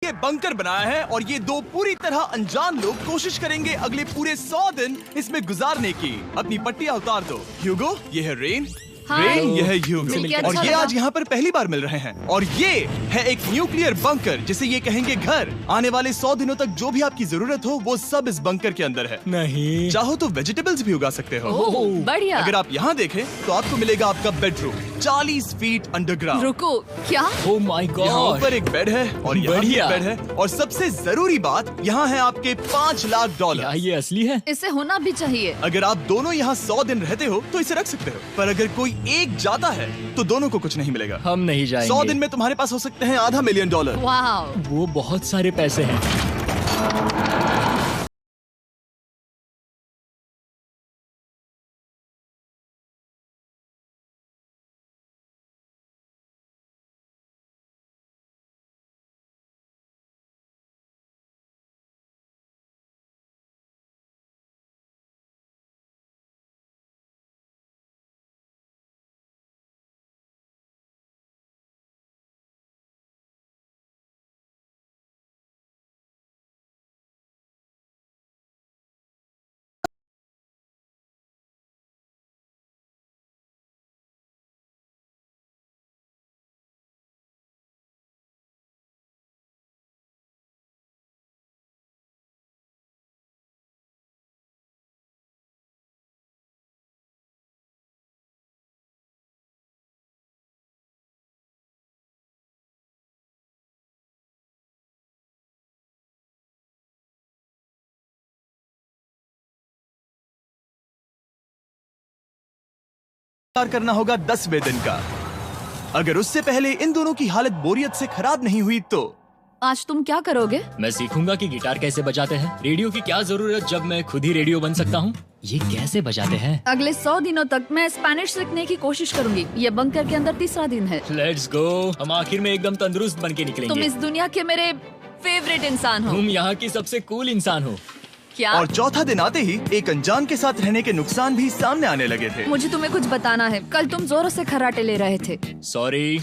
ये बंकर बनाया है और ये दो पूरी तरह अनजान लोग कोशिश करेंगे अगले पूरे 100 दिन इसमें गुजारने की। अपनी पट्टियां उतार दो। ह्यूगो, ये है रेन। रेन, ये है ह्यूगो और ये आज यहाँ पर पहली बार मिल रहे हैं। और ये है एक न्यूक्लियर बंकर जिसे ये कहेंगे घर। आने वाले 100 दिनों तक जो भी आपकी जरूरत हो वो सब इस बंकर के अंदर है। नहीं, चाहो तो वेजिटेबल्स भी उगा सकते हो। बढ़िया। अगर आप यहाँ देखें तो आपको मिलेगा आपका बेडरूम 40 फीट अंडरग्राउंड। रुको, क्या? ओह माय यहाँ गॉड, ऊपर एक बेड है और यहाँ भी बढ़िया। एक बेड है और सबसे जरूरी बात यहाँ है आपके $5 लाख। क्या ये असली है? इसे होना भी चाहिए। अगर आप दोनों यहाँ 100 दिन रहते हो तो इसे रख सकते हो, पर अगर कोई एक जाता है तो दोनों को कुछ नहीं मिलेगा। हम नहीं जाएंगे। 100 दिन में तुम्हारे पास हो सकते हैं $500 मिलियन। वाह, वो बहुत सारे पैसे हैं। करना होगा 10वें दिन का। अगर उससे पहले इन दोनों की हालत बोरियत से खराब नहीं हुई तो आज तुम क्या करोगे? मैं सीखूंगा कि गिटार कैसे बजाते हैं। रेडियो की क्या जरूरत जब मैं खुद ही रेडियो बन सकता हूँ। ये कैसे बजाते हैं? अगले 100 दिनों तक मैं स्पेनिश सीखने की कोशिश करूंगी। ये बंकर के अंदर तीसरा दिन है। Let's go. हम आखिर में एकदम तंदुरुस्त बन के तुम निकलेंगे। इस दुनिया के मेरे फेवरेट इंसान हो। तुम यहाँ की सबसे कूल इंसान हो। क्या? और चौथा दिन आते ही एक अनजान के साथ रहने के नुकसान भी सामने आने लगे थे। मुझे तुम्हें कुछ बताना है। कल तुम जोरों से खर्राटे ले रहे थे। सॉरी।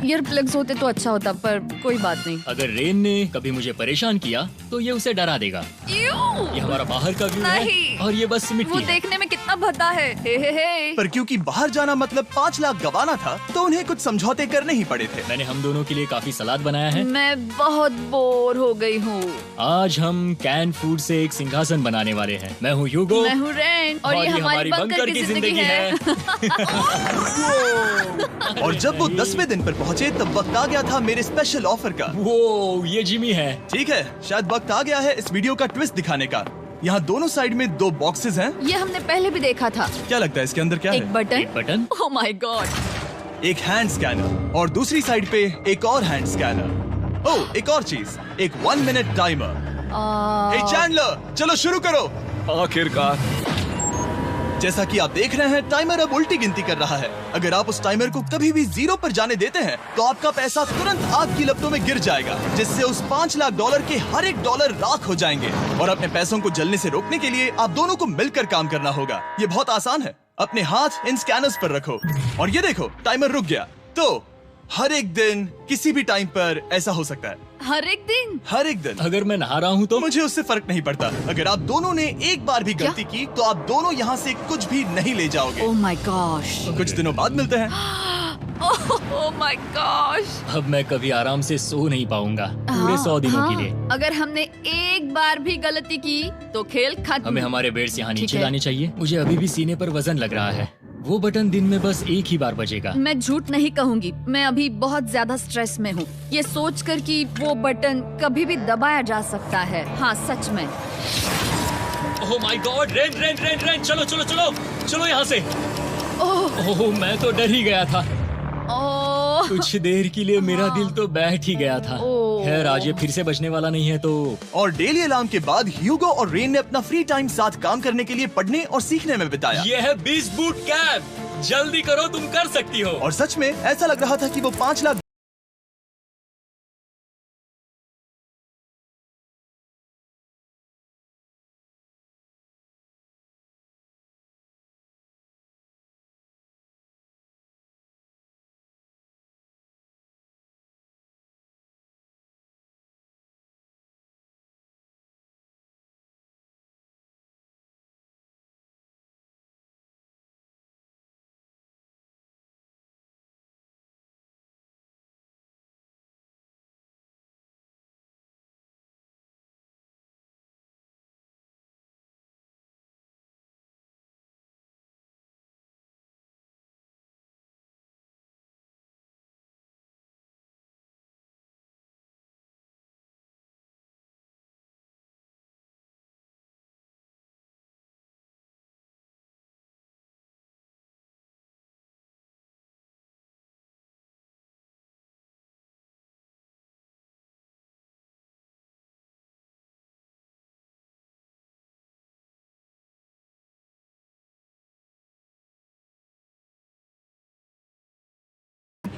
ईयर प्लग्स होते तो अच्छा होता, पर कोई बात नहीं। अगर रेन ने कभी मुझे परेशान किया तो ये उसे डरा देगा। ये हमारा बाहर का व्यू है नहीं। और ये बस वो मिट्टी है। देखने में कितना भद्दा है। हे। पर क्योंकि बाहर जाना मतलब 5 लाख गंवाना था तो उन्हें कुछ समझौते करने ही पड़े थे। मैंने हम दोनों के लिए काफी सलाद बनाया है। मैं बहुत बोर हो गई हूँ। आज हम कैन फूड से एक सिंहासन बनाने वाले हैं। मैं हूँ ह्यूगो मैं हूँ रेन और ये हमारी बंकर की जिंदगी है। और जब वो 10वें दिन पर पहुँचे तब वक्त आ गया था मेरे स्पेशल ऑफर का। वो ये जिमी है। ठीक है, शायद वक्त आ गया है इस वीडियो का ट्विस्ट दिखाने का। यहाँ दोनों साइड में 2 बॉक्सेस हैं। ये हमने पहले भी देखा था। क्या लगता है इसके अंदर क्या एक है? बटन। एक बटन। Oh my God. एक हैंड स्कैनर और दूसरी साइड पे एक और हैंड स्कैनर। ओह, एक और चीज, एक 1 मिनट टाइमर। हे चैंडलर, चलो शुरू करो। आखिरकार। जैसा कि आप देख रहे हैं टाइमर अब उल्टी गिनती कर रहा है। अगर आप उस टाइमर को कभी भी 0 पर जाने देते हैं तो आपका पैसा तुरंत आग की लपटों में गिर जाएगा, जिससे उस $5 लाख के हर एक डॉलर राख हो जाएंगे। और अपने पैसों को जलने से रोकने के लिए आप दोनों को मिलकर काम करना होगा। ये बहुत आसान है। अपने हाथ इन स्कैनर्स पर रखो और ये देखो टाइमर रुक गया। तो हर एक दिन किसी भी टाइम पर ऐसा हो सकता है। हर एक दिन? हर एक दिन। अगर मैं नहा रहा हूँ तो मुझे उससे फर्क नहीं पड़ता। अगर आप दोनों ने एक बार भी गलती की तो आप दोनों यहाँ से कुछ भी नहीं ले जाओगे। Oh my gosh. कुछ दिनों बाद मिलते हैं। Oh my gosh. अब मैं कभी आराम से सो नहीं पाऊंगा पूरे 100 दिनों के लिए। अगर हमने एक बार भी गलती की तो खेल खत्म। हमें हमारे बेड से यहाँ ठीक नीचे है। लाने चाहिए। मुझे अभी भी सीने पर वजन लग रहा है। वो बटन दिन में बस एक ही बार बजेगा। मैं झूठ नहीं कहूंगी, मैं अभी बहुत ज्यादा स्ट्रेस में हूँ, ये सोचकर कि वो बटन कभी भी दबाया जा सकता है। हाँ सच में। ओह my God, rain rain rain rain, चलो चलो चलो चलो यहाँ से। ओह मैं तो डर ही गया था। ओह कुछ देर के लिए मेरा दिल तो बैठ ही गया था। ओह। खैर आज ये फिर से बजने वाला नहीं है तो। और डेली अलार्म के बाद ह्यूगो और रेन ने अपना फ्री टाइम साथ काम करने के लिए पढ़ने और सीखने में बिताया। ये है 20 बूट कैप। जल्दी करो, तुम कर सकती हो। और सच में ऐसा लग रहा था कि वो 5 लाख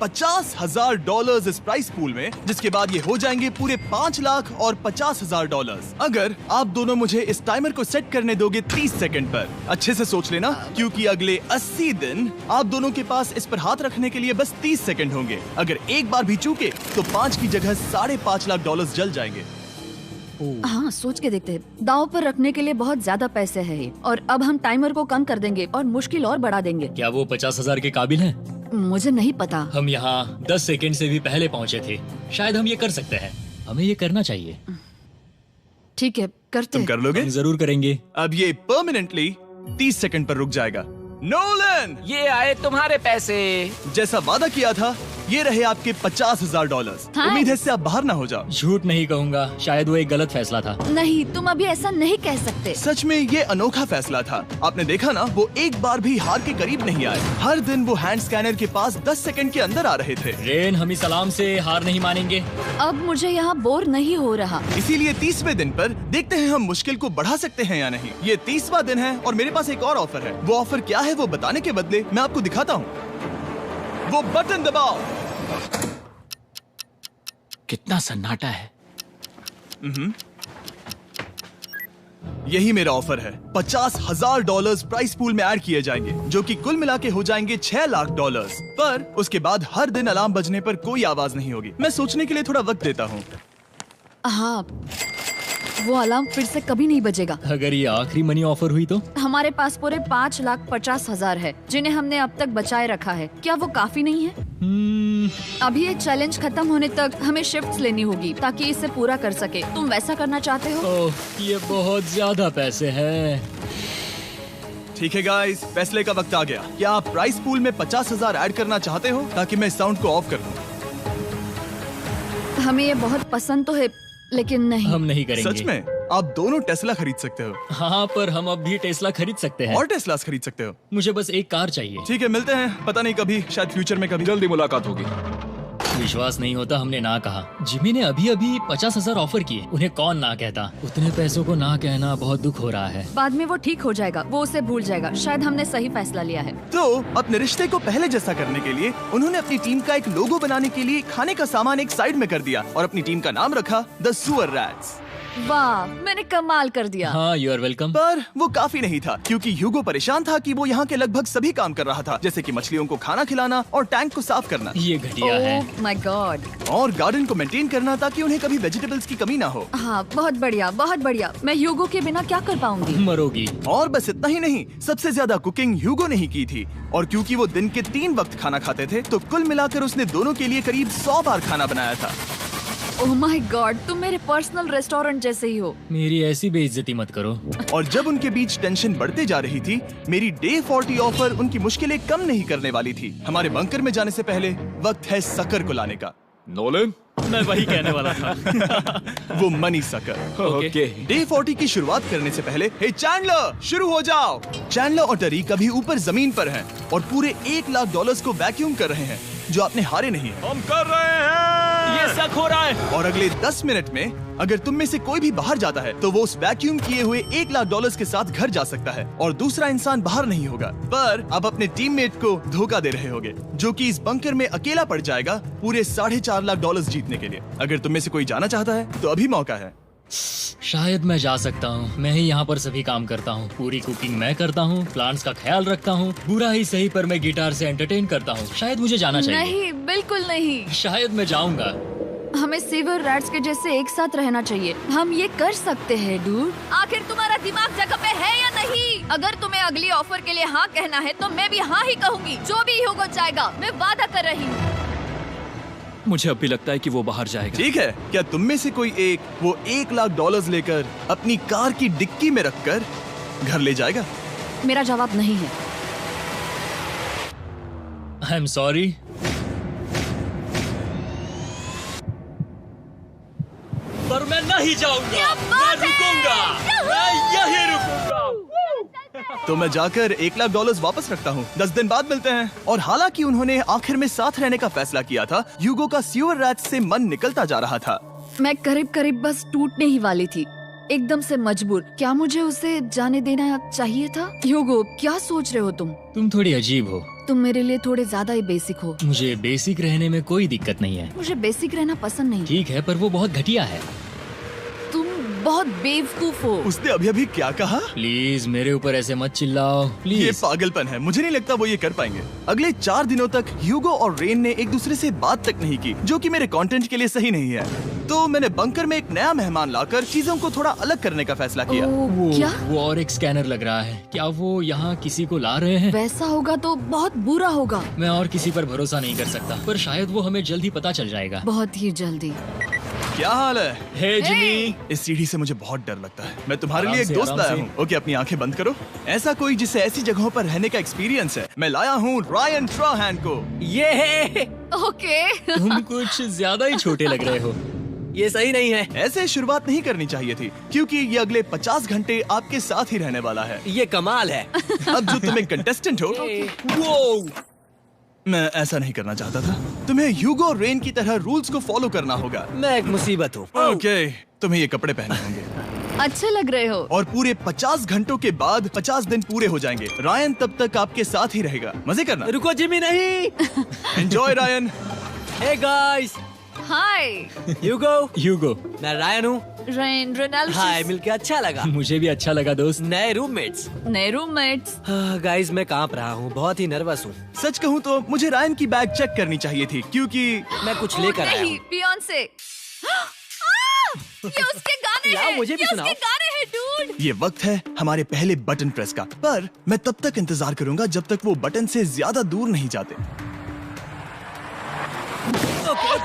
$50,000 इस प्राइस पूल में, जिसके बाद ये हो जाएंगे पूरे $5,50,000। अगर आप दोनों मुझे इस टाइमर को सेट करने दोगे 30 सेकंड पर। अच्छे से सोच लेना, क्योंकि अगले 80 दिन आप दोनों के पास इस पर हाथ रखने के लिए बस 30 सेकंड होंगे। अगर एक बार भी चूके तो 5 की जगह $5.5 लाख जल जाएंगे। हाँ, सोच के देखते हैं। दाव पर रखने के लिए बहुत ज्यादा पैसे हैं ये। और अब हम टाइमर को कम कर देंगे और मुश्किल और बढ़ा देंगे। क्या वो 50,000 के काबिल हैं? मुझे नहीं पता। हम यहाँ 10 सेकंड से भी पहले पहुँचे थे। शायद हम ये कर सकते हैं। हमें ये करना चाहिए। ठीक है, करते तुम हैं। कर लोगे? हम जरूर करेंगे। अब ये परमानेंटली 30 सेकंड पर रुक जाएगा। नोलन, ये आए तुम्हारे पैसे। जैसा वादा किया था, ये रहे आपके $50,000। हाँ। उम्मीद है इससे आप बाहर ना हो जाओ। झूठ नहीं कहूँगा, शायद वो एक गलत फैसला था। नहीं, तुम अभी ऐसा नहीं कह सकते। सच में ये अनोखा फैसला था। आपने देखा ना, वो एक बार भी हार के करीब नहीं आए। हर दिन वो हैंड स्कैनर के पास 10 सेकंड के अंदर आ रहे थे। रेन, हम इस सलाम से हार नहीं मानेंगे। अब मुझे यहाँ बोर नहीं हो रहा। इसीलिए 30वें दिन पर देखते हैं हम मुश्किल को बढ़ा सकते हैं या नहीं। ये 30वां दिन है और मेरे पास एक और ऑफर है। वो ऑफर क्या है वो बताने के बदले मैं आपको दिखाता हूँ। वो बटन दबाओ। कितना सन्नाटा है। यही मेरा ऑफर है। $50,000 प्राइस पूल में ऐड किए जाएंगे, जो कि कुल मिला के हो जाएंगे $6 लाख। पर उसके बाद हर दिन अलार्म बजने पर कोई आवाज नहीं होगी। मैं सोचने के लिए थोड़ा वक्त देता हूँ। हाँ, वो अलार्म फिर से कभी नहीं बजेगा। अगर ये आखिरी मनी ऑफर हुई तो? हमारे पास पूरे 5,50,000 है, जिन्हें हमने अब तक बचाए रखा है। क्या वो काफी नहीं है? अभी ये चैलेंज खत्म होने तक हमें शिफ्ट्स लेनी होगी ताकि इसे पूरा कर सके। तुम वैसा करना चाहते हो? ओह, ये बहुत ज्यादा पैसे हैं। ठीक है गाइस, फैसले का वक्त आ गया। क्या आप प्राइस पूल में 50,000 ऐड करना चाहते हो ताकि मैं साउंड को ऑफ कर दूं? हमें ये बहुत पसंद तो है, लेकिन नहीं। हम नहीं करेंगे। सच में? आप दोनों टेस्ला खरीद सकते हो हाँ, पर हम अब भी टेस्ला खरीद सकते हैं। और टेस्लास खरीद सकते हो। मुझे बस एक कार चाहिए। ठीक है, मिलते हैं। पता नहीं कभी, शायद फ्यूचर में कभी। जल्दी मुलाकात होगी। विश्वास नहीं होता हमने ना कहा। जिमी ने अभी अभी 50,000 ऑफर किए। उन्हें कौन ना कहता। उतने पैसों को ना कहना बहुत दुख हो रहा है। बाद में वो ठीक हो जाएगा, वो उसे भूल जाएगा। शायद हमने सही फैसला लिया है। तो अपने रिश्ते को पहले जैसा करने के लिए उन्होंने अपनी टीम का एक लोगो बनाने के लिए खाने का सामान एक साइड में कर दिया और अपनी टीम का नाम रखा द सुअर रैट्स। वाह, मैंने कमाल कर दिया। हाँ, यू आर वेलकम। पर वो काफी नहीं था, क्योंकि ह्यूगो परेशान था कि वो यहाँ के लगभग सभी काम कर रहा था, जैसे कि मछलियों को खाना खिलाना और टैंक को साफ करना ये घटिया है। ओह माय गॉड। और गार्डन को मेंटेन करना ताकि उन्हें कभी वेजिटेबल्स की कमी ना हो। हाँ, बहुत बढ़िया, बहुत बढ़िया। मैं ह्यूगो के बिना क्या कर पाऊंगी? मरोगी। और बस इतना ही नहीं, सबसे ज्यादा कुकिंग ह्यूगो ने ही की थी। और क्योंकि वो दिन के 3 वक्त खाना खाते थे, तो कुल मिलाकर उसने दोनों के लिए करीब 100 बार खाना बनाया था। ओह माय गॉड, तुम मेरे पर्सनल रेस्टोरेंट जैसे ही हो। मेरी ऐसी बेइज्जती मत करो। और जब उनके बीच टेंशन बढ़ते जा रही थी, मेरी डे 40 ऑफर उनकी मुश्किलें कम नहीं करने वाली थी। हमारे बंकर में जाने से पहले वक्त है सकर को लाने का। नोलन, मैं वही कहने वाला था। वो मनी सकर। ओके। डे 40 की शुरुआत करने से पहले, हे चैंडलर, शुरू हो जाओ। चैंडलर और टरीक अभी ऊपर जमीन पर हैं और पूरे $1 लाख को वैक्यूम कर रहे हैं, जो आपने हारे नहीं है। हम कर रहे हैं। ये शक हो रहा है। और अगले 10 मिनट में अगर तुम में से कोई भी बाहर जाता है, तो वो उस वैक्यूम किए हुए $1 लाख के साथ घर जा सकता है और दूसरा इंसान बाहर नहीं होगा। पर अब अपने टीममेट को धोखा दे रहे होगे, जो कि इस बंकर में अकेला पड़ जाएगा पूरे $4.5 लाख जीतने के लिए। अगर तुम में से कोई जाना चाहता है, तो अभी मौका है। शायद मैं जा सकता हूँ। मैं ही यहाँ पर सभी काम करता हूँ। पूरी कुकिंग मैं करता हूँ, प्लांट्स का ख्याल रखता हूँ। बुरा ही सही, पर मैं गिटार से एंटरटेन करता हूँ। शायद मुझे जाना चाहिए। नहीं, बिल्कुल नहीं। शायद मैं जाऊँगा। हमें सीवर रैट्स के जैसे एक साथ रहना चाहिए। हम ये कर सकते हैं डूड। आखिर तुम्हारा दिमाग जगह पे है या नहीं? अगर तुम्हें अगली ऑफर के लिए हाँ कहना है, तो मैं भी हाँ ही कहूँगी। जो भी होगा जाएगा, मैं वादा कर रही हूँ। मुझे अब भी लगता है कि वो बाहर जाएगा। ठीक है, क्या तुम में से कोई एक वो $1 लाख लेकर अपनी कार की डिक्की में रखकर घर ले जाएगा? मेरा जवाब नहीं है। I am sorry. पर मैं नहीं जाऊंगा। मैं रुकूंगा। मैं यही रुकूंगा। तो मैं जाकर $1 लाख वापस रखता हूँ। 10 दिन बाद मिलते हैं। और हालांकि उन्होंने आखिर में साथ रहने का फैसला किया था, ह्यूगो का सीवर रैट से मन निकलता जा रहा था। मैं करीब करीब बस टूटने ही वाली थी, एकदम से मजबूर। क्या मुझे उसे जाने देना चाहिए था? ह्यूगो, क्या सोच रहे हो तुम? तुम थोड़ी अजीब हो। तुम मेरे लिए थोड़े ज्यादा ही बेसिक हो। मुझे बेसिक रहने में कोई दिक्कत नहीं है। मुझे बेसिक रहना पसंद नहीं। ठीक है, पर वो बहुत घटिया है। तुम बहुत बेवकूफ हो। उसने अभी अभी क्या कहा? प्लीज मेरे ऊपर ऐसे मत चिल्लाओ ये प्लीज। पागलपन है। मुझे नहीं लगता वो ये कर पाएंगे। अगले 4 दिनों तक ह्यूगो और रेन ने एक दूसरे से बात तक नहीं की, जो कि मेरे कंटेंट के लिए सही नहीं है। तो मैंने बंकर में एक नया मेहमान लाकर चीजों को थोड़ा अलग करने का फैसला किया। ओ, क्या? वो और एक स्कैनर लग रहा है। क्या वो यहाँ किसी को ला रहे हैं? वैसा होगा तो बहुत बुरा होगा। मैं और किसी पर भरोसा नहीं कर सकता, पर शायद वो हमें जल्द ही पता चल जाएगा। बहुत ही जल्दी। क्या हाल है? हे जिमी। इस सीढ़ी से मुझे बहुत डर लगता है। मैं तुम्हारे आराम लिए एक से, दोस्त आराम लाया से। हूँ। ओके, अपनी आंखें बंद करो। ऐसा कोई जिसे ऐसी जगहों पर रहने का एक्सपीरियंस है। मैं लाया हूँ रायन ट्राहैन को। ये ओके। तुम कुछ ज्यादा ही छोटे लग रहे हो। ये सही नहीं है। ऐसे शुरुआत नहीं करनी चाहिए थी, क्योंकि ये अगले 50 घंटे आपके साथ ही रहने वाला है। ये कमाल है। अब जो तुम एक कंटेस्टेंट हो, वो मैं ऐसा नहीं करना चाहता था। तुम्हें ह्यूगो और रेन की तरह रूल्स को फॉलो करना होगा। मैं एक मुसीबत हूँ। ओके, तुम्हें ये कपड़े पहने होंगे। अच्छे लग रहे हो। और पूरे 50 घंटों के बाद 50 दिन पूरे हो जाएंगे। रायन तब तक आपके साथ ही रहेगा। मजे करना। रुको जिमी, नहीं। Enjoy Ryan. हे गाइस, हाय ह्यूगो। ह्यूगो। मैं रायन हूँ। रेनल्ड। हाय, मिलके अच्छा लगा। मुझे भी अच्छा लगा दोस्त। नए रूममेट्स। नए रूममेट्स। गाइस, मैं कांप रहा हूँ, बहुत ही नर्वस हूँ। सच कहूँ तो मुझे रायन की बैग चेक करनी चाहिए थी, क्योंकि मैं कुछ लेकर आया नहीं, हूँ। बियॉन्से। ये उसके गाने लाओ, हैं। मुझे भी ये सुनाओ। उसके गाने हैं, डूड। ये वक्त है हमारे पहले बटन प्रेस का। पर मैं तब तक इंतजार करूंगा जब तक वो बटन से ज्यादा दूर नहीं जाते।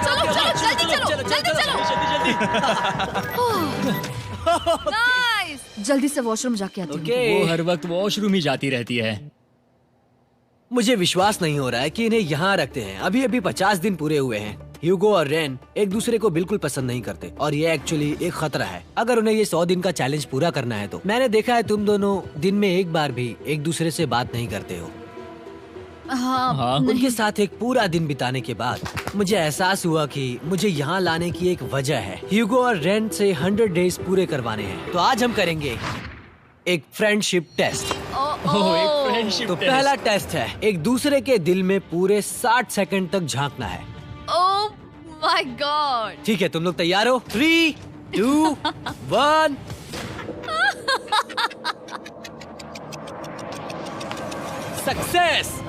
चलो जल्दी नाइस। जल्दी से वॉशरूम जाके आती हूँ। ओके। वो हर वक्त वॉशरूम ही जाती रहती है। मुझे विश्वास नहीं हो रहा है कि इन्हें यहाँ रखते हैं। अभी अभी 50 दिन पूरे हुए हैं। ह्यूगो और रेन एक दूसरे को बिल्कुल पसंद नहीं करते और ये एक्चुअली एक खतरा है अगर उन्हें ये 100 दिन का चैलेंज पूरा करना है तो। मैंने देखा है तुम दोनों दिन में एक बार भी एक दूसरे से बात नहीं करते हो। हाँ, उनके साथ एक पूरा दिन बिताने के बाद मुझे एहसास हुआ कि मुझे यहाँ लाने की एक वजह है। ह्यूगो और रेन से 100 डेज पूरे करवाने हैं। तो आज हम करेंगे एक फ्रेंडशिप टेस्ट। ओह, एक फ्रेंडशिप तो पहला टेस्ट है, एक दूसरे के दिल में पूरे 60 सेकंड तक झांकना है। ओह माय गॉड। ठीक है, तुम लोग तैयार हो? 3, 2, 1। सक्सेस।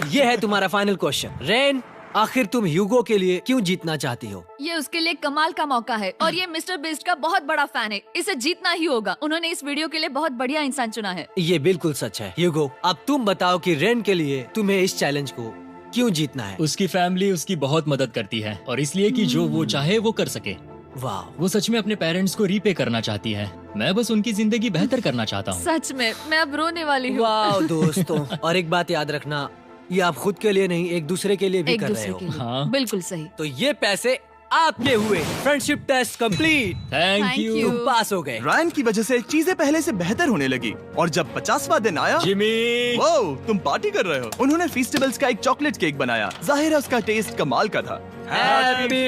ये है तुम्हारा फाइनल क्वेश्चन। रेन, आखिर तुम ह्यूगो के लिए क्यों जीतना चाहती हो? ये उसके लिए कमाल का मौका है और ये मिस्टर बीस्ट का बहुत बड़ा फैन है। इसे जीतना ही होगा। उन्होंने इस वीडियो के लिए बहुत बढ़िया इंसान चुना है। ये बिल्कुल सच है। ह्यूगो, अब तुम बताओ कि रेन के लिए तुम्हें इस चैलेंज को क्यों जीतना है? उसकी फैमिली उसकी बहुत मदद करती है और इसलिए कि जो वो चाहे वो कर सके। वाह, वो सच में अपने पेरेंट्स को रीपे करना चाहती है। मैं बस उनकी जिंदगी बेहतर करना चाहता हूँ। सच में मैं अब रोने वाली हूँ। वाह दोस्तों। और एक बात याद रखना, ये आप खुद के लिए नहीं, एक दूसरे के लिए भी एक कर रहे दूसरे हो। के लिए। हाँ। बिल्कुल सही। तो ये पैसे आपके हुए। Friendship test complete. Thank Thank you you। तुम पास हो गए। रायन की वजह से चीजें पहले से बेहतर होने लगी और जब 50वां दिन आया, जिमी। वो तुम पार्टी कर रहे हो। उन्होंने फेस्टिवल्स का एक चॉकलेट केक बनाया। जाहिर है उसका टेस्ट कमाल का था। Happy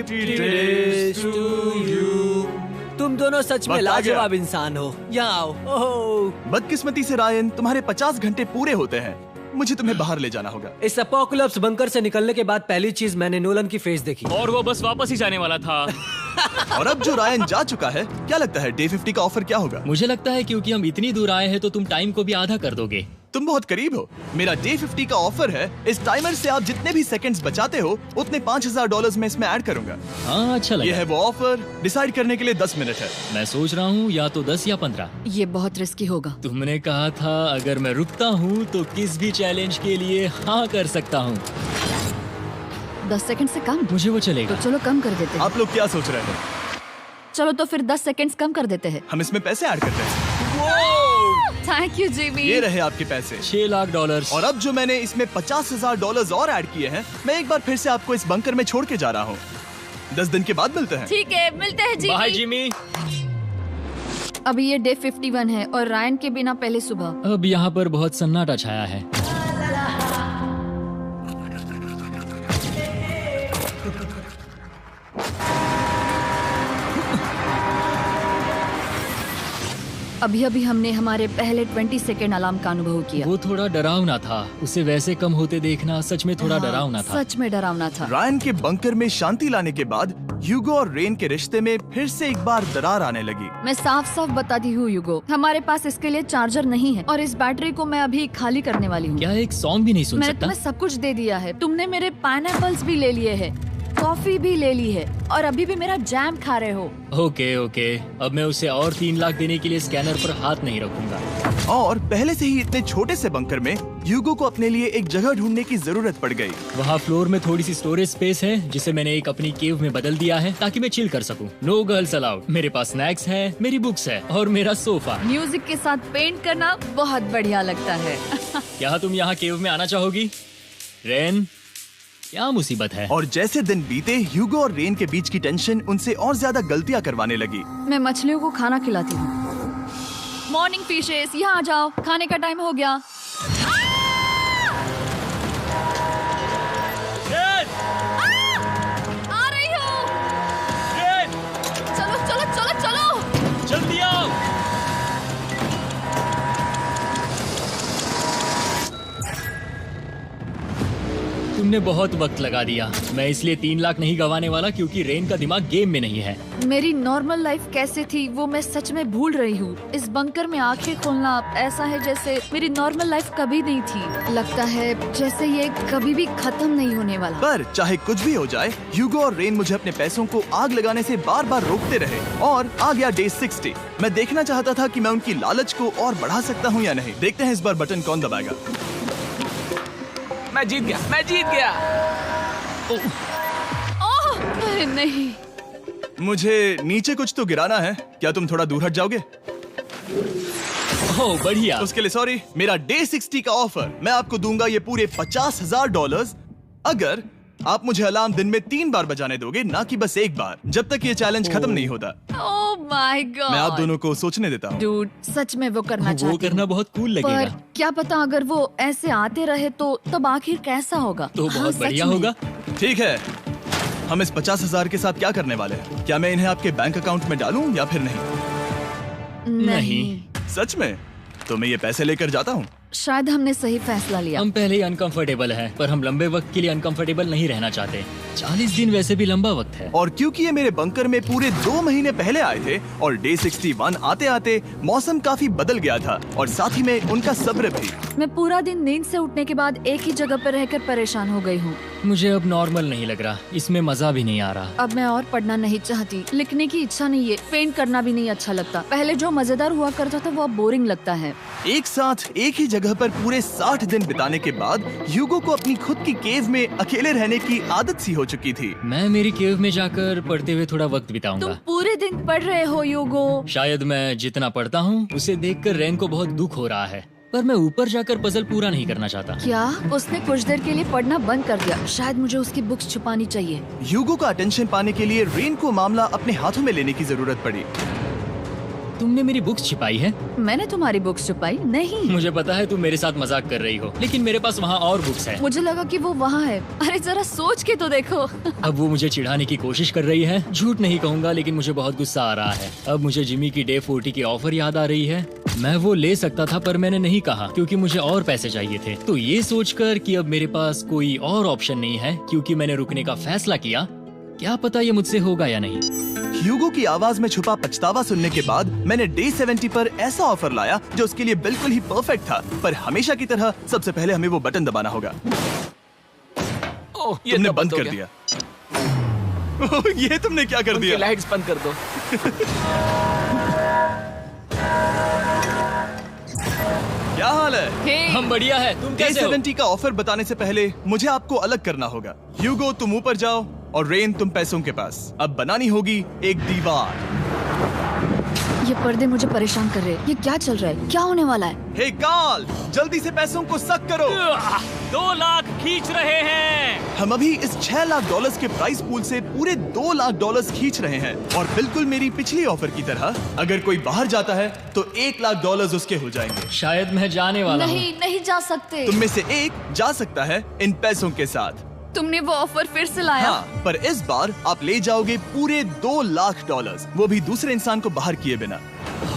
50 days to you। तुम दोनों सच में वक्त आ गया। लाजवाब इंसान हो। यहाँ आओ। ओह, बदकिस्मती से रायन, तुम्हारे 50 घंटे पूरे होते हैं। मुझे तुम्हें बाहर ले जाना होगा। इस अपोकलिप्स बंकर से निकलने के बाद पहली चीज मैंने नोलन की फेस देखी। और वो बस वापस ही जाने वाला था। और अब जो रायन जा चुका है, क्या लगता है डे 50 का ऑफर क्या होगा? मुझे लगता है क्योंकि हम इतनी दूर आए हैं तो तुम टाइम को भी आधा कर दोगे। तुम बहुत करीब हो। मेरा डे 50 का ऑफर है, इस टाइमर से आप जितने भी सेकंड्स बचाते हो उतने $5000 में इसमें ऐड करूंगा। हाँ, अच्छा ये लगा। है वो ऑफर। डिसाइड करने के लिए 10 मिनट है। मैं सोच रहा हूँ या तो 10 या 15। ये बहुत रिस्की होगा। तुमने कहा था अगर मैं रुकता हूँ तो किस भी चैलेंज के लिए हाँ कर सकता हूँ। 10 सेकंड से कम? मुझे वो तो चलेगा। चलो कम कर देते हैं। आप लोग क्या सोच रहे हैं? चलो तो फिर 10 सेकंड्स कम कर देते हैं। हम इसमें पैसे ऐड करते हैं। Thank you Jimmy. ये रहे आपके पैसे। $6 लाख। और अब जो मैंने इसमें $50,000 और ऐड किए हैं, मैं एक बार फिर से आपको इस बंकर में छोड़ के जा रहा हूँ। 10 दिन के बाद मिलते हैं। ठीक है, मिलते हैं बाय जिमी। जिमी। अभी ये डे 51 है और रायन के बिना पहले सुबह। अब यहाँ पर बहुत सन्नाटा छाया है। अभी अभी हमने हमारे पहले 20 सेकेंड अलार्म का अनुभव किया। वो थोड़ा डरावना था। उसे वैसे कम होते देखना सच में थोड़ा हाँ, डरावना था। सच में डरावना था। रायन के बंकर में शांति लाने के बाद ह्यूगो और रेन के रिश्ते में फिर से एक बार दरार आने लगी। मैं साफ साफ बताती हूँ यूगो, हमारे पास इसके लिए चार्जर नहीं है और इस बैटरी को मैं अभी खाली करने वाली हूँ। क्या एक सॉन्ग भी नहीं सुन मैंने सकता? तुम्हें सब कुछ दे दिया है। तुमने मेरे पाइनएप्पल्स भी ले लिए हैं, कॉफी भी ले ली है और अभी भी मेरा जैम खा रहे हो। ओके ओके, अब मैं उसे और 3 लाख देने के लिए स्कैनर पर हाथ नहीं रखूंगा। और पहले से ही इतने छोटे से बंकर में ह्यूगो को अपने लिए एक जगह ढूंढने की जरूरत पड़ गई। वहाँ फ्लोर में थोड़ी सी स्टोरेज स्पेस है जिसे मैंने एक अपनी केव में बदल दिया है ताकि मैं चिल कर सकूं। No girls allowed. मेरे पास स्नैक्स है, मेरी बुक्स है और मेरा सोफा। म्यूजिक के साथ पेंट करना बहुत बढ़िया लगता है। क्या तुम यहाँ केव में आना चाहोगी? रेन, क्या मुसीबत है? और जैसे दिन बीते ह्यूगो और रेन के बीच की टेंशन उनसे और ज्यादा गलतियां करवाने लगी। मैं मछलियों को खाना खिलाती हूँ। मॉर्निंग फिशेस, यहाँ आ जाओ, खाने का टाइम हो गया। आ रही हूँ। चलो चलो चलो चलो। जल्दी आओ। तुमने बहुत वक्त लगा दिया। मैं इसलिए 3 लाख नहीं गंवाने वाला क्योंकि रेन का दिमाग गेम में नहीं है। मेरी नॉर्मल लाइफ कैसे थी वो मैं सच में भूल रही हूँ। इस बंकर में आंखें खोलना ऐसा है जैसे मेरी नॉर्मल लाइफ कभी नहीं थी। लगता है जैसे ये कभी भी खत्म नहीं होने वाला। पर चाहे कुछ भी हो जाए, ह्यूगो और रेन मुझे अपने पैसों को आग लगाने से बार बार रोकते रहे। और आ गया डे 60। मैं देखना चाहता था कि मैं उनकी लालच को और बढ़ा सकता हूँ या नहीं। देखते हैं इस बार बटन कौन दबाएगा। मैं जीत गया। ओह अरे नहीं। मुझे नीचे कुछ तो गिराना है। क्या तुम थोड़ा दूर हट जाओगे? ओह बढ़िया। उसके लिए सॉरी। मेरा डे 60 का ऑफर, मैं आपको दूंगा ये पूरे $50,000 अगर आप मुझे अलार्म दिन में 3 बार बजाने दोगे, ना कि बस 1 बार, जब तक ये चैलेंज खत्म नहीं होता। ओह माय गॉड। मैं आप दोनों को सोचने देता हूँ। डूड, सच में वो करना वो चाहती करना हूँ। बहुत कूल पर लगेगा। क्या पता अगर वो ऐसे आते रहे तो तब आखिर कैसा होगा। तो हाँ, बहुत सच बढ़िया में। होगा। ठीक है, हम इस 50,000 के साथ क्या करने वाले हैं? क्या मैं इन्हें आपके बैंक अकाउंट में डालूं या फिर नहीं? नहीं। सच में? तो मैं ये पैसे लेकर जाता हूँ। शायद हमने सही फैसला लिया। हम पहले ही अनकंफर्टेबल हैं, पर हम लंबे वक्त के लिए अनकंफर्टेबल नहीं रहना चाहते। 40 दिन वैसे भी लंबा वक्त है। और क्योंकि ये मेरे बंकर में पूरे 2 महीने पहले आए थे और डे 61 आते आते मौसम काफी बदल गया था और साथ ही में उनका सब्र भी। मैं पूरा दिन नींद से उठने के बाद एक ही जगह पर रहकर परेशान हो गई हूँ। मुझे अब नॉर्मल नहीं लग रहा, इसमें मजा भी नहीं आ रहा। अब मैं और पढ़ना नहीं चाहती, लिखने की इच्छा नहीं है, पेंट करना भी नहीं अच्छा लगता। पहले जो मजेदार हुआ करता था वो अब बोरिंग लगता है। एक साथ एक ही जगह पर पूरे 60 दिन बिताने के बाद ह्यूगो को अपनी खुद की केव में अकेले रहने की आदत सी हो चुकी थी। मैं मेरी केव में जाकर पढ़ते हुए थोड़ा वक्त बिताऊंगा। तुम पूरे दिन पढ़ रहे हो यूगो। शायद मैं जितना पढ़ता हूँ उसे देखकर रेन को बहुत दुख हो रहा है, पर मैं ऊपर जाकर पजल पूरा नहीं करना चाहता। क्या उसने कुछ देर के लिए पढ़ना बंद कर दिया? शायद मुझे उसकी बुक्स छुपानी चाहिए। ह्यूगो का अटेंशन पाने के लिए रेन को मामला अपने हाथों में लेने की जरूरत पड़ी। तुमने मेरी बुक्स छिपाई है? मैंने तुम्हारी बुक्स छुपाई नहीं। मुझे पता है तुम मेरे साथ मजाक कर रही हो, लेकिन मेरे पास वहाँ और बुक्स है। मुझे लगा कि वो वहाँ है। अरे जरा सोच के तो देखो। अब वो मुझे चिढ़ाने की कोशिश कर रही है। झूठ नहीं कहूँगा, लेकिन मुझे बहुत गुस्सा आ रहा है। अब मुझे जिमी की डे 40 की ऑफर याद आ रही है। मैं वो ले सकता था पर मैंने नहीं कहा क्योंकि मुझे और पैसे चाहिए थे। तो ये सोचकर कि अब मेरे पास कोई और ऑप्शन नहीं है क्योंकि मैंने रुकने का फैसला किया, क्या पता ये मुझसे होगा या नहीं। ह्यूगो की आवाज में छुपा पछतावा सुनने के बाद मैंने डे 70 पर ऐसा ऑफर लाया जो उसके लिए बिल्कुल ही परफेक्ट था। पर हमेशा की तरह सबसे पहले हमें वो बटन दबाना होगा। ओह, ये तुमने तो बंद हो कर गया। दिया। ओह, ये तुमने क्या कर उनकी दिया? लाइट्स बंद कर दो। क्या हाल है? हे, हम बढ़िया है, तुम डे कैसे हो? 70 का ऑफर बताने से पहले मुझे आपको अलग करना होगा। ह्यूगो तुम ऊपर जाओ और रेन तुम पैसों के पास। अब बनानी होगी एक दीवार। ये पर्दे मुझे परेशान कर रहे हैं। ये क्या चल रहा है? क्या होने वाला है? हे काल, जल्दी से पैसों को सक करो। 2 लाख खींच रहे हैं। हम अभी इस $6 लाख के प्राइस पूल से पूरे $2 लाख खींच रहे हैं और बिल्कुल मेरी पिछली ऑफर की तरह अगर कोई बाहर जाता है तो $1 लाख उसके हो जाएंगे। शायद मैं जाने वाला हूँ। नहीं, नहीं जा सकते। तुम में से एक जा सकता है इन पैसों के साथ। तुमने वो ऑफर फिर से लाया? हाँ, पर इस बार आप ले जाओगे पूरे $2 लाख, वो भी दूसरे इंसान को बाहर किए बिना।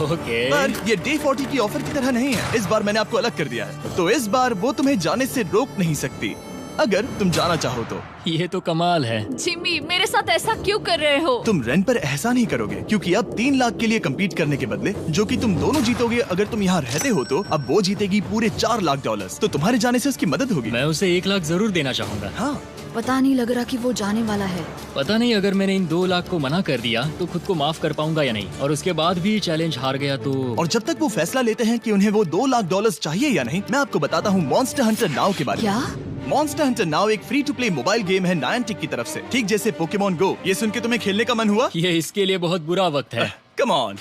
ओके। पर ये डे 40 की ऑफर की तरह नहीं है। इस बार मैंने आपको अलग कर दिया है, तो इस बार वो तुम्हें जाने से रोक नहीं सकती, अगर तुम जाना चाहो तो। ये तो कमाल है। जिमी, मेरे साथ ऐसा क्यों कर रहे हो? तुम रेंट पर एहसान ही करोगे, क्योंकि अब 3 लाख के लिए कम्पीट करने के बदले, जो कि तुम दोनों जीतोगे अगर तुम यहाँ रहते हो, तो अब वो जीतेगी पूरे $4 लाख। तो तुम्हारे जाने से उसकी मदद होगी। मैं उसे 1 लाख जरूर देना चाहूंगा। हाँ, पता नहीं लग रहा कि वो जाने वाला है। पता नहीं अगर मैंने इन 2 लाख को मना कर दिया तो खुद को माफ कर पाऊंगा या नहीं, और उसके बाद भी चैलेंज हार गया तो। और जब तक वो फैसला लेते हैं कि उन्हें वो $2 लाख चाहिए या नहीं, मैं आपको बताता हूँ मॉन्स्टर हंटर नाउ के बारे में। क्या? मॉन्स्टर हंटर नाउ एक free to play mobile game है नायंटिक की तरफ से, ठीक जैसे पोकेमॉन गो। ये सुन के तुम्हें खेलने का मन हुआ? ये इसके लिए बहुत बुरा वक्त है। Come on.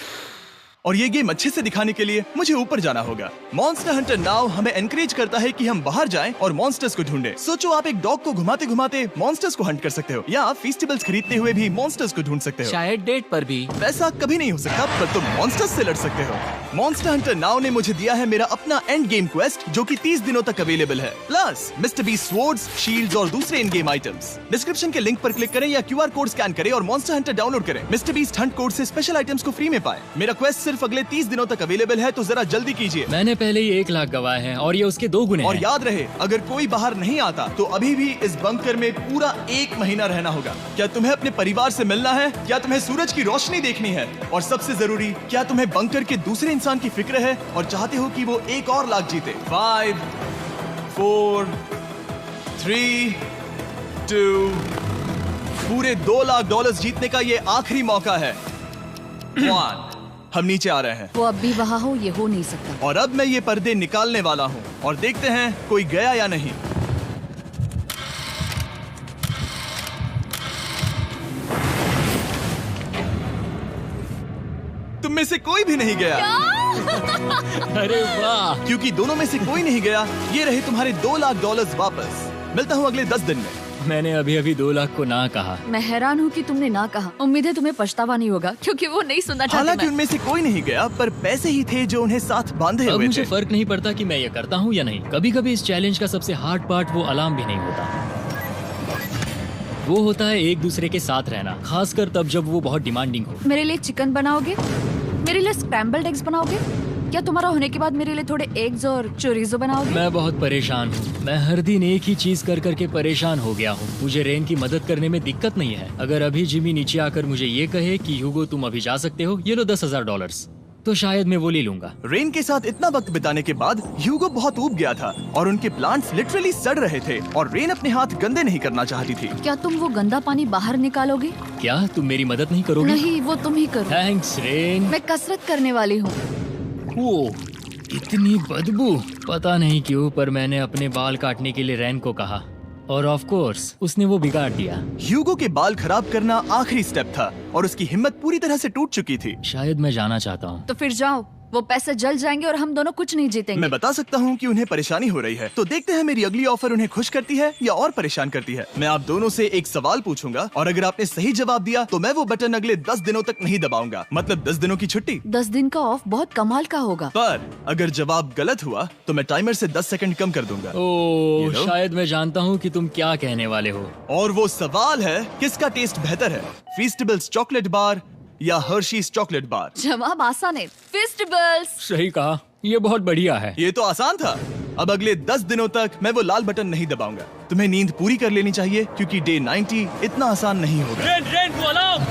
और ये गेम अच्छे से दिखाने के लिए मुझे ऊपर जाना होगा। मॉन्स्टर हंटर नाउ हमें एनकरेज करता है कि हम बाहर जाएं और मॉन्स्टर्स को ढूंढें। सोचो, आप एक डॉग को घुमाते घुमाते मॉन्स्टर्स को हंट कर सकते हो, या आप फेस्टिवल्स खरीदते हुए भी मॉन्स्टर्स को ढूंढ सकते हो। शायद डेट पर भी। वैसा कभी नहीं हो सकता, पर तुम मॉन्स्टर्स से लड़ सकते हो। मॉन्स्टर हंटर नाउ ने मुझे दिया है मेरा अपना एंड गेम क्वेस्ट, जो कि 30 दिनों तक अवेलेबल है, plus mister beast swords, shields और दूसरे इन गेम आइटम्स। डिस्क्रिप्शन के लिंक पर क्लिक करें या QR कोड स्कैन करें और मॉन्स्टर हंटर डाउनलोड करें। मिस्टर बीस्ट हंट कोड से स्पेशल आइटम्स को फ्री में पाएं। मेरा क्वेस्ट सिर्फ अगले 30 दिनों तक अवेलेबल है, तो जरा जल्दी कीजिए। मैंने पहले ही 1 लाख गवाए हैं और ये उसके 2 गुने और हैं। याद रहे, अगर कोई बाहर नहीं आता तो अभी भी इस बंकर में पूरा 1 महीना रहना होगा। क्या तुम्हें अपने परिवार से मिलना है? क्या तुम्हें सूरज की रोशनी देखनी है? और सबसे जरूरी, क्या तुम्हें बंकर के दूसरे इंसान की फिक्र है और चाहते हो कि वो 1 और लाख जीते? 5, 4, 3, 2, पूरे $2 लाख जीतने का ये आखिरी मौका है। 1, हम नीचे आ रहे हैं। वो अब भी वहाँ हो, ये हो नहीं सकता। और अब मैं ये पर्दे निकालने वाला हूँ और देखते हैं कोई गया या नहीं। तुम में से कोई भी नहीं गया। अरे वाह! क्योंकि दोनों में से कोई नहीं गया, ये रहे तुम्हारे $2 लाख वापस। मिलता हूँ अगले 10 दिन में। मैंने अभी अभी 2 लाख को ना कहा। मैं हैरान हूँ कि तुमने ना कहा। उम्मीद है तुम्हें पछतावा नहीं होगा, क्योंकि वो नहीं सुनना चाहते। हालांकि मैं। उनमें से कोई नहीं गया, पर पैसे ही थे जो उन्हें साथ बांधे अब हुए मुझे थे। फर्क नहीं पड़ता कि मैं ये करता हूँ या नहीं। कभी कभी इस चैलेंज का सबसे हार्ड पार्ट वो अलार्म भी नहीं होता, वो होता है एक दूसरे के साथ रहना, खासकर तब जब वो बहुत डिमांडिंग हो। मेरे लिए चिकन बनाओगे? मेरे लिए स्क्रैम्बल्ड एग्स बनाओगे? क्या तुम्हारा होने के बाद मेरे लिए थोड़े एग्स और चोरिजो बनाओगे? मैं बहुत परेशान हूँ। मैं हर दिन एक ही चीज कर करके परेशान हो गया हूँ। मुझे रेन की मदद करने में दिक्कत नहीं है। अगर अभी जिमी नीचे आकर मुझे ये कहे कि ह्यूगो तुम अभी जा सकते हो, ये लो $10,000, तो शायद मैं वो ले लूंगा। रेन के साथ इतना वक्त बिताने के बाद ह्यूगो बहुत ऊब गया था और उनके प्लांट्स लिटरली सड़ रहे थे, और रेन अपने हाथ गंदे नहीं करना चाहती थी। क्या तुम वो गंदा पानी बाहर निकालोगे? क्या तुम मेरी मदद नहीं करोगे? नहीं, वो तुम ही करो। Thanks rain. मैं कसरत करने वाली हूँ। ओ, इतनी बदबू। पता नहीं क्यों, पर मैंने अपने बाल काटने के लिए रैन को कहा और ऑफ कोर्स उसने वो बिगाड़ दिया। ह्यूगो के बाल खराब करना आखिरी स्टेप था और उसकी हिम्मत पूरी तरह से टूट चुकी थी। शायद मैं जाना चाहता हूँ। तो फिर जाओ, वो पैसे जल जाएंगे और हम दोनों कुछ नहीं जीतेंगे। मैं बता सकता हूँ कि उन्हें परेशानी हो रही है, तो देखते हैं मेरी अगली ऑफर उन्हें खुश करती है या और परेशान करती है। मैं आप दोनों से एक सवाल पूछूंगा और अगर आपने सही जवाब दिया तो मैं वो बटन अगले 10 दिनों तक नहीं दबाऊंगा, मतलब 10 दिनों की छुट्टी। 10 दिन का ऑफ बहुत कमाल का होगा। पर अगर जवाब गलत हुआ तो मैं टाइमर से 10 सेकंड कम कर दूंगा। ओ, You know? शायद मैं जानता हूँ कि तुम क्या कहने वाले हो। और वो सवाल है, किसका टेस्ट बेहतर है, फेस्टिवल्स चॉकलेट बार या हर्शीज चॉकलेट बार? जवाब आसान है, फेस्टिवल्स। सही कहा, ये बहुत बढ़िया है। ये तो आसान था। अब अगले 10 दिनों तक मैं वो लाल बटन नहीं दबाऊंगा। तुम्हें नींद पूरी कर लेनी चाहिए, क्योंकि डे 90 इतना आसान नहीं होगा। रेन को अलार्म।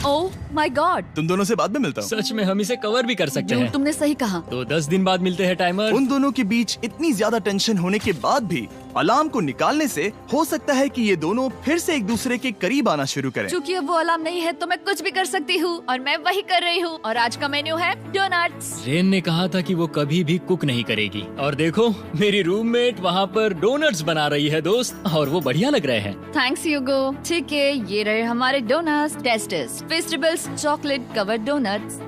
ओह माय गॉड, तुम दोनों से बाद में मिलता हूँ। सच में हम इसे कवर भी कर सकते हैं। तुमने सही कहा। तो 10 दिन बाद मिलते हैं टाइमर। उन दोनों के बीच इतनी ज्यादा टेंशन होने के बाद भी अलार्म को निकालने से हो सकता है कि ये दोनों फिर से एक दूसरे के करीब आना शुरू करें। क्योंकि अब वो अलार्म नहीं है तो मैं कुछ भी कर सकती हूँ, और मैं वही कर रही हूँ। और आज का मेन्यू है डोनट्स। रेन ने कहा था कि वो कभी भी कुक नहीं करेगी, और देखो मेरी रूममेट वहाँ पर डोनट्स बना रही है दोस्त, और वो बढ़िया लग रहे हैं। Thanks Hugo. ठीक है, ये रहे हमारे donuts. Tasters festivals chocolate covered donuts.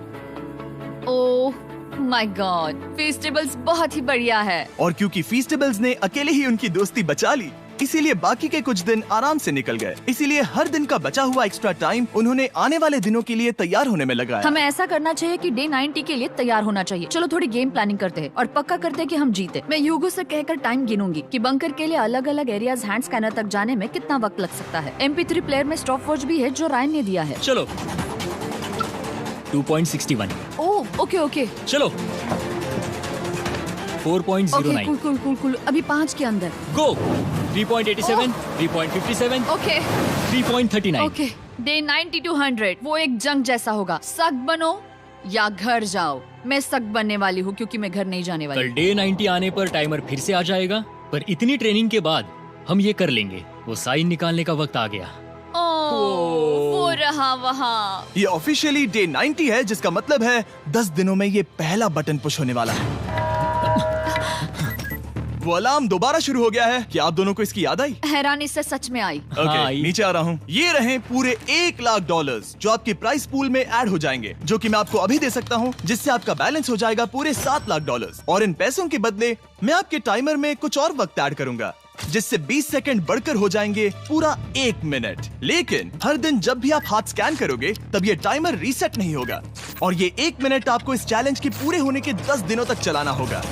Oh my God, festivals बहुत ही बढ़िया है। और क्योंकि फेस्टिवल्स ने अकेले ही उनकी दोस्ती बचा ली, इसीलिए बाकी के कुछ दिन आराम से निकल गए। इसीलिए हर दिन का बचा हुआ एक्स्ट्रा टाइम उन्होंने आने वाले दिनों के लिए तैयार होने में लगाया। हमें ऐसा करना चाहिए कि डे 90 के लिए तैयार होना चाहिए। चलो थोड़ी गेम प्लानिंग करते हैं और पक्का करते हैं कि हम जीते। मैं ह्यूगो से कहकर टाइम गिनूंगी कि बंकर के लिए अलग अलग एरियाज हैंड स्कैनर तक जाने में कितना वक्त लग सकता है। MP3 प्लेयर में स्टॉप वॉच भी है जो रायन ने दिया है। चलो 2.61। ओह ओके ओके चलो 4.09। Cool cool cool cool. अभी 5 के अंदर। गो 3.87, 3.57, ओके 3.39। ओके। डे 90 to 100 वो एक जंग जैसा होगा। सख्त बनो या घर जाओ। मैं सख्त बनने वाली हूँ क्योंकि मैं घर नहीं जाने वाली। कल डे 90 आने पर टाइमर फिर से आ जाएगा, पर इतनी ट्रेनिंग के बाद हम ये कर लेंगे। वो साइन निकालने का वक्त आ गया। वो रहा वहाँ। ये ऑफिशियली डे 90 है, जिसका मतलब है 10 दिनों में ये पहला बटन पुश होने वाला है। वो अलार्म दोबारा शुरू हो गया है। क्या आप दोनों को इसकी याद आई? हैरानी से सच में आई। ओके, आई। नीचे आ रहा हूँ। ये रहे पूरे $1,00,000 जो आपके प्राइस पूल में ऐड हो जाएंगे, जो कि मैं आपको अभी दे सकता हूँ, जिससे आपका बैलेंस हो जाएगा पूरे $7,00,000। और इन पैसों के बदले मैं आपके टाइमर में कुछ और वक्त ऐड करूंगा, जिससे 20 सेकंड बढ़कर हो जाएंगे पूरा 1 मिनट। लेकिन हर दिन जब भी आप हाथ स्कैन करोगे तब ये टाइमर रीसेट नहीं होगा, और ये 1 मिनट आपको इस चैलेंज के पूरे होने के 10 दिनों तक चलाना होगा।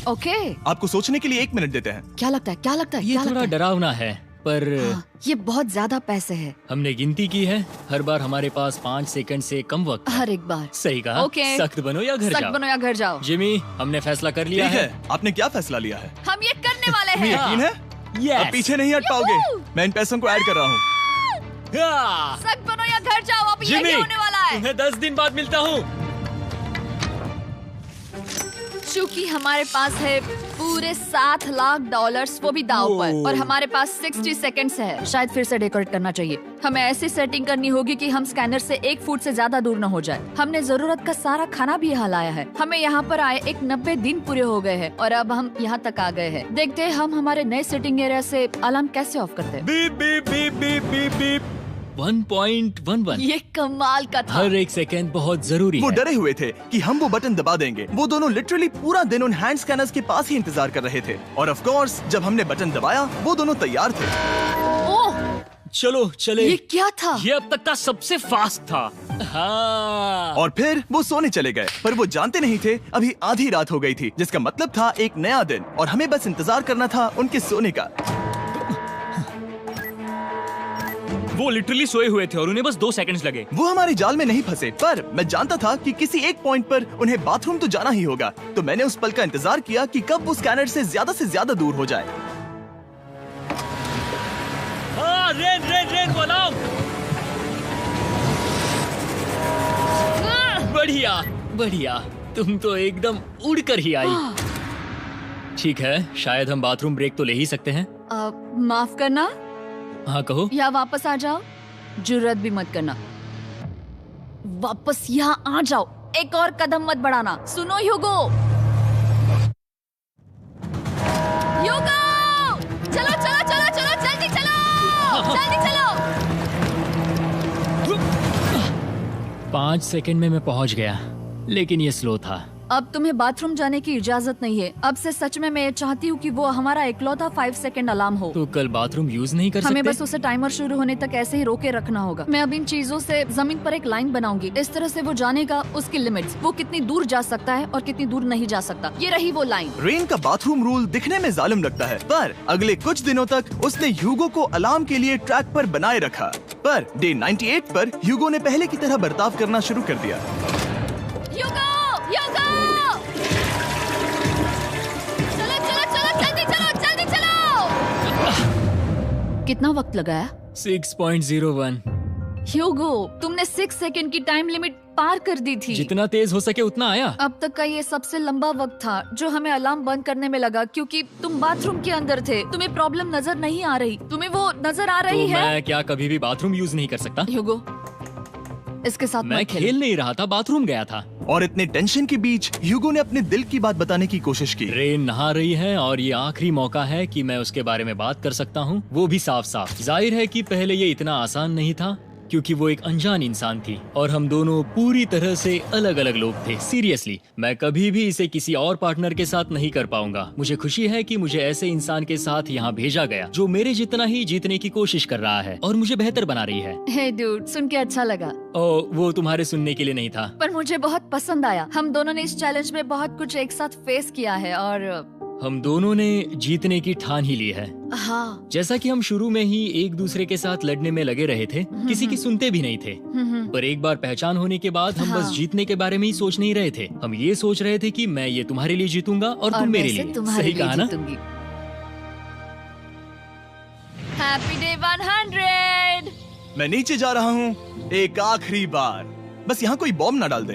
ओके। आपको सोचने के लिए 1 मिनट देते हैं। क्या लगता है? क्या लगता है? ये क्या थोड़ा लगता है? डरावना है, पर हाँ, ये बहुत ज्यादा पैसे है। हमने गिनती की है, हर बार हमारे पास 5 सेकंड से कम वक्त है। हर एक बार। सही कहा। ओके। सख्त बनो या घर सख्त जाओ। बनो या घर जाओ। जिमी, हमने फैसला कर लिया ठीक है। है, आपने क्या फैसला लिया है? हम ये करने वाले तुम्हें हैं। यकीन है? Yes. अब पीछे नहीं हट पाओगे। मैं इन पैसों को ऐड कर रहा हूँ। हाँ। सख्त बनो या घर जाओ। अब यही जिमी, होने वाला है। तुम्हें 10 दिन बाद मिलता हूँ। चूंकि हमारे पास है पूरे $7,00,000 वो भी दाव पर, और हमारे पास 60 सेकंड्स है। शायद फिर से डेकोरेट करना चाहिए। हमें ऐसी सेटिंग करनी होगी कि हम स्कैनर से 1 फुट से ज्यादा दूर न हो जाए। हमने जरूरत का सारा खाना भी यहाँ लाया है। हमें यहाँ पर आए 90 दिन पूरे हो गए हैं और अब हम यहाँ तक आ गए हैं। देखते हैं हम हमारे नए सेटिंग एरिया से अलार्म कैसे ऑफ करते हैं। Beep beep beep beep beep beep. 1.11। ये कमाल का था। हर एक सेकंड बहुत जरूरी वो है। डरे हुए थे कि हम वो बटन दबा देंगे। वो दोनों लिटरली पूरा दिन उन हैंड स्कैनर्स के पास ही इंतजार कर रहे थे, और ऑफ कोर्स जब हमने बटन दबाया वो दोनों तैयार थे। ओह, चलो चले। ये क्या था? ये अब तक का सबसे फास्ट था। हाँ। और फिर वो सोने चले गए, पर वो जानते नहीं थे अभी आधी रात हो गई थी, जिसका मतलब था एक नया दिन, और हमें बस इंतजार करना था उनके सोने का। वो लिटरली सोए हुए थे और उन्हें बस 2 सेकंड्स लगे। वो हमारे जाल में नहीं फंसे, पर मैं जानता था कि किसी एक पॉइंट पर उन्हें बाथरूम तो जाना ही होगा, तो मैंने उस पल का इंतजार किया कि कब वो स्कैनर से ज्यादा दूर हो जाए। हाँ, रेन रेन रेन वो अलार्म। बढ़िया बढ़िया, तुम तो एकदम उड़कर ही आई। ठीक है, शायद हम बाथरूम ब्रेक तो ले ही सकते हैं। माफ करना हाँ कहो। या वापस आ जाओ। जुर्रत भी मत करना। वापस यहाँ आ जाओ। एक और कदम मत बढ़ाना। सुनो ह्यूगो। ह्यूगो, चलो चलो चलो चलो, जल्दी चलो, जल्दी चलो। 5 सेकंड में मैं पहुंच गया, लेकिन ये स्लो था। अब तुम्हें बाथरूम जाने की इजाजत नहीं है। अब से सच में मैं चाहती हूँ कि वो हमारा इकलौता 5 सेकंड अलार्म हो। तो कल बाथरूम यूज नहीं कर हमें सकते? बस उसे टाइमर शुरू होने तक ऐसे ही रोके रखना होगा। मैं अब इन चीजों से जमीन पर एक लाइन बनाऊंगी। इस तरह से वो जानेगा उसकी लिमिट्स, वो कितनी दूर जा सकता है और कितनी दूर नहीं जा सकता। ये रही वो लाइन। रेन का बाथरूम रूल दिखने में जालिम लगता है, पर अगले कुछ दिनों तक उसने ह्यूगो को अलार्म के लिए ट्रैक पर बनाए रखा। पर डे 98 पर ह्यूगो ने पहले की तरह बर्ताव करना शुरू कर दिया। ह्यूगो, ह्यूगो! चलो चलो चलो, जल्दी चलो, जल्दी चलो। कितना वक्त लगाया? 6.01। ह्यूगो, तुमने 6 सेकंड की टाइम लिमिट पार कर दी थी। जितना तेज हो सके उतना आया। अब तक का ये सबसे लंबा वक्त था जो हमें अलार्म बंद करने में लगा, क्योंकि तुम बाथरूम के अंदर थे। तुम्हें प्रॉब्लम नजर नहीं आ रही। तुम्हें वो नजर आ रही तो है? मैं क्या कभी भी बाथरूम यूज नहीं कर सकता? ह्यूगो, इसके साथ मैं मत खेलो। खेल नहीं रहा था, बाथरूम गया था। और इतने टेंशन के बीच ह्यूगो ने अपने दिल की बात बताने की कोशिश की। रेन नहा रही है और ये आखिरी मौका है कि मैं उसके बारे में बात कर सकता हूँ, वो भी साफ साफ। जाहिर है कि पहले ये इतना आसान नहीं था, क्योंकि वो एक अनजान इंसान थी और हम दोनों पूरी तरह से अलग अलग लोग थे। सीरियसली, मैं कभी भी इसे किसी और पार्टनर के साथ नहीं कर पाऊंगा। मुझे खुशी है कि मुझे ऐसे इंसान के साथ यहाँ भेजा गया जो मेरे जितना ही जीतने की कोशिश कर रहा है और मुझे बेहतर बना रही है। हे डूड, सुन के अच्छा लगा। ओ, वो तुम्हारे सुनने के लिए नहीं था। पर मुझे बहुत पसंद आया। हम दोनों ने इस चैलेंज में बहुत कुछ एक साथ फेस किया है और हम दोनों ने जीतने की ठान ही ली है। हाँ। जैसा कि हम शुरू में ही एक दूसरे के साथ लड़ने में लगे रहे थे, किसी की सुनते भी नहीं थे। पर एक बार पहचान होने के बाद हम बस जीतने के बारे में ही सोच नहीं रहे थे। हम ये सोच रहे थे कि मैं ये तुम्हारे लिए जीतूंगा और तुम मेरे लिए। सही कहा ना? Happy day 100। मैं नीचे जा रहा हूँ एक आखिरी बार, बस यहाँ कोई बॉम्ब ना डाल दे।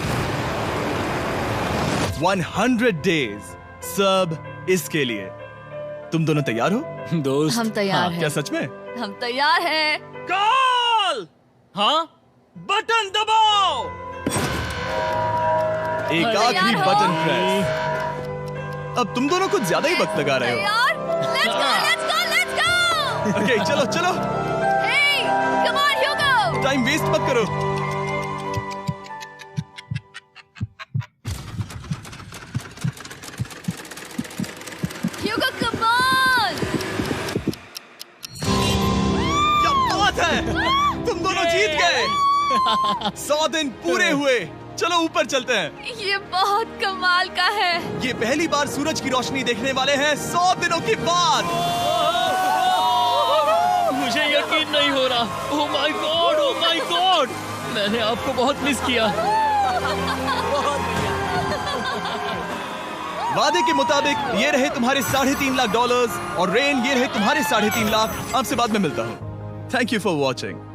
100 डेज, सब इसके लिए। तुम दोनों तैयार हो? दोस्त, हम तैयार हैं। क्या सच में? हम तैयार हैं। कॉल। हाँ, बटन दबाओ। एक तैयार आखिरी हो? Button press. अब तुम दोनों कुछ ज्यादा ही वक्त लगा रहे हो। तैयार? Let's go, let's go, let's go! Okay, चलो चलो, Hey, come on, Hugo! Time waste मत करो। Hugo, come on! क्या बात है, तुम दोनों जीत गए। 100 दिन पूरे हुए। चलो ऊपर चलते हैं। ये बहुत कमाल का है। ये पहली बार सूरज की रोशनी देखने वाले हैं 100 दिनों के बाद। मुझे यकीन नहीं हो रहा। ओह my God, oh my God, मैंने आपको बहुत मिस किया। वादे के मुताबिक ये रहे तुम्हारे $3.5 लाख और रेन ये रहे तुम्हारे 3.5 लाख। आपसे बाद में मिलता हूँ। Thank you for watching.